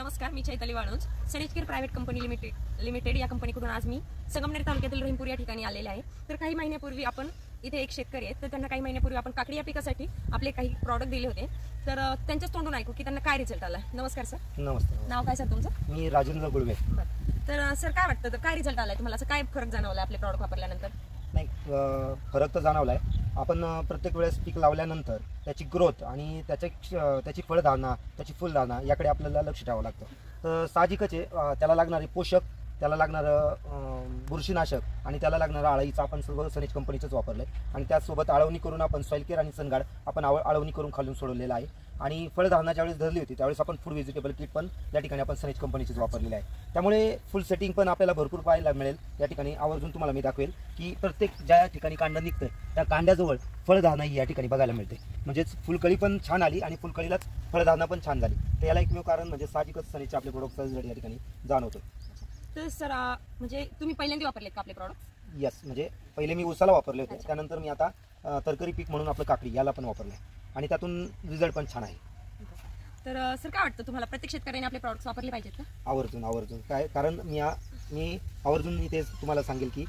नमस्कार, मी चैताली वाळुंज. सनेज केअर प्रायव्हेट कंपनी लिमिटेड या कंपनीकडून आज मी संगमनेर तालुक्यातील रहिमपूर या ठिकाणी आलेले आहे. तर काही महिन्यापूर्वी आपण इथे एक शेतकरी आहेत, तर त्यांना काही महिन्यापूर्वी आपण काकडी या पिकासाठी आपले काही प्रॉडक्ट दिले होते. तर त्यांच्याच तोंडून ऐकू की त्यांना काय रिझल्ट आला. नमस्कार सर. नमस्कार. नाव काय सर तुमचं? मी राजेंद्र गुळवे. तर सर काय वाटतं, तर काय रिझल्ट आलाय तुम्हाला? असं काय फरक जाणवला आपले प्रॉडक्ट वापरल्यानंतर? नाही, फरक तर जाणवला आहे. आपण प्रत्येक वेळेस पीक लावल्यानंतर त्याची ग्रोथ आणि त्याची फळधारणा, त्याची फुलधारणा याकडे आपल्याला लक्ष ठेवावं लागतं. तर साहजिकच आहे, त्याला लागणारे पोषक, त्याला लागणारं बुरशीनाशक आणि त्याला लागणारं आळीचं आपण सर्व सनेज कंपनीचंच वापरलं आहे. आणि त्याचसोबत आळवणी करून आपण सॉइल केअर आणि सनगार्ड आपण आळवणी करून खालून सोडलेलं आहे. आणि फळधारणा ज्यावेळेस धरली होती त्यावेळेस आपण फूड व्हेजिटेबल किट पण या ठिकाणी आपण सनेज कंपनीचेच वापरलेले आहे. त्यामुळे फुल सेटिंग पण आपल्याला भरपूर पाहायला मिळेल. या ठिकाणी आवर्जून तुम्हाला मी दाखवेल की प्रत्येक ज्या ठिकाणी कांडा निघतं त्या कांड्याजवळ फळधारणा ही या ठिकाणी बघायला मिळते. म्हणजेच फुलकळी पण छान आली आणि फुलकळीलाच फळधारणा पण छान झाली. तर याला एकमेव कारण म्हणजे साहजिकच सनेजचे आपले प्रोडक्टचा रिझल्ट या ठिकाणी जाणवतो. तर सर म्हणजे तुम्ही पहिल्यांदा वापरलेत का आपले प्रॉडक्ट? यस, म्हणजे पहिले मी उसाला वापरले होते, त्यानंतर मी आता तरकारी पीक म्हणून आपलं काकडी याला पण वापरलं आहे आणि त्यातून रिझल्ट पण छान आहे. तर सर काय वाटतं तुम्हाला, प्रत्येक शेतकऱ्याने आपले प्रॉडक्ट्स वापरले पाहिजेत का? आवर्जून काय कारण मी आवर्जून मी तेच तुम्हाला सांगेल की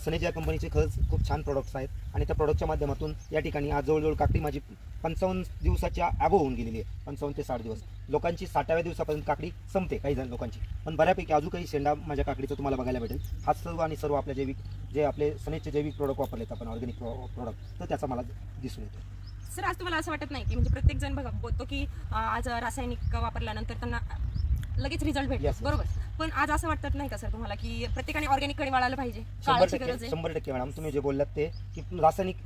सनेज या कंपनीचे खरंच खूप छान प्रोडक्ट्स आहेत. आणि त्या प्रोडक्टच्या माध्यमातून या ठिकाणी आज जवळजवळ काकडी माझी 55 दिवसाच्या ॲबो होऊन गेलेली आहे. 55 ते 60 दिवस. लोकांची 60व्या दिवसापर्यंत काकडी संपते काही जण लोकांची, पण बऱ्यापैकी अजून काही शेंडा माझ्या काकडीचं तुम्हाला बघायला भेटेल. हा सर्व आपल्या जे आपले सनेजचे जैविक प्रोडक्ट वापरलेत आपण, ऑर्गॅनिक प्रोडक्ट, तर त्याचा मला दिसून येतो. सर आज तुम्हाला असं वाटत नाही की म्हणजे प्रत्येक जण बघा बोलतो की आज रासायनिक वापरल्यानंतर त्यांना लगेच रिझल्ट भेटतो, बरोबर? पण आज असं वाटत नाही का सर तुम्हाला की प्रत्येकाने ऑर्गॅनिक कडे वळायला पाहिजे? 100% मॅडम, तुम्ही जे बोललात ते की रासायनिक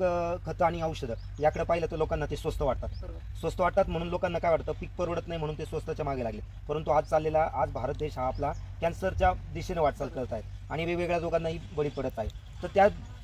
खतं आणि औषधं याकडे पाहिलं तर लोकांना ते स्वस्त वाटतात म्हणून लोकांना काय वाटतं, पीक परवडत नाही म्हणून ते स्वस्तच्या मागे लागले. परंतु आज भारत देश हा आपला कॅन्सरच्या दिशेने वाटचाल करत आहे आणि वेगवेगळ्या रोगांनाही बळी पडत आहे. तर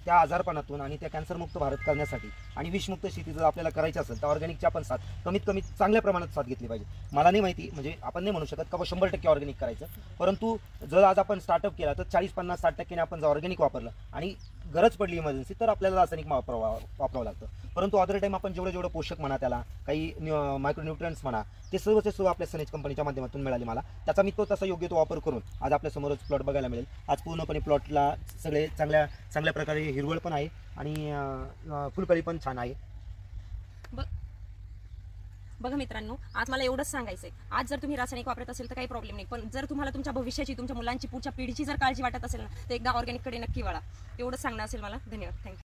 त्या आजारपणातून आणि त्या कॅन्सरमुक्त भारत करण्यासाठी आणि विषमुक्त शेती जर आपल्याला करायची असेल तर ऑर्गॅनिकची आपण साथ कमीत कमी चांगल्या प्रमाणात साथ घेतली पाहिजे. मला नाही माहिती, म्हणजे आपण नाही म्हणू शकत का 100% ऑर्गॅनिक करायचं, परंतु जर आज आपण स्टार्टअप केला तर 40-50-60% आपण जर ऑर्गॅनिक वापरलं आणि गरज पडली इमर्जन्सी तर आपल्याला रासायनिक वापरावं लागतं. परंतु अदर टाईम आपण जेवढं पोषक म्हणा, त्याला काही मायक्रोन्यूट्रियंट्स म्हणा, ते सर्व आपल्या सनेज कंपनीच्या माध्यमातून मिळाले मला. त्याचा मी तसा योग्य तो वापर करून आज आपल्यासमोरच प्लॉट बघायला मिळेल. आज पूर्णपणे प्लॉटला सगळे चांगल्या प्रकारे हिरवळ पण आहे आणि फुलकळी पण छान आहे. बघा मित्रांनो, आज मला एवढंच सांगायचंय, आज जर तुम्ही रासायनिक वापरत असेल तर काही प्रॉब्लेम नाही, पण जर तुम्हाला तुमच्या भविष्याची, तुमच्या मुलांची, पुढच्या पिढीची जर काळजी वाटत असेल ना, तर एकदा ऑर्गॅनिक कडे नक्की वळा. एवढंच सांगणं असेल मला. धन्यवाद. थँक्यू.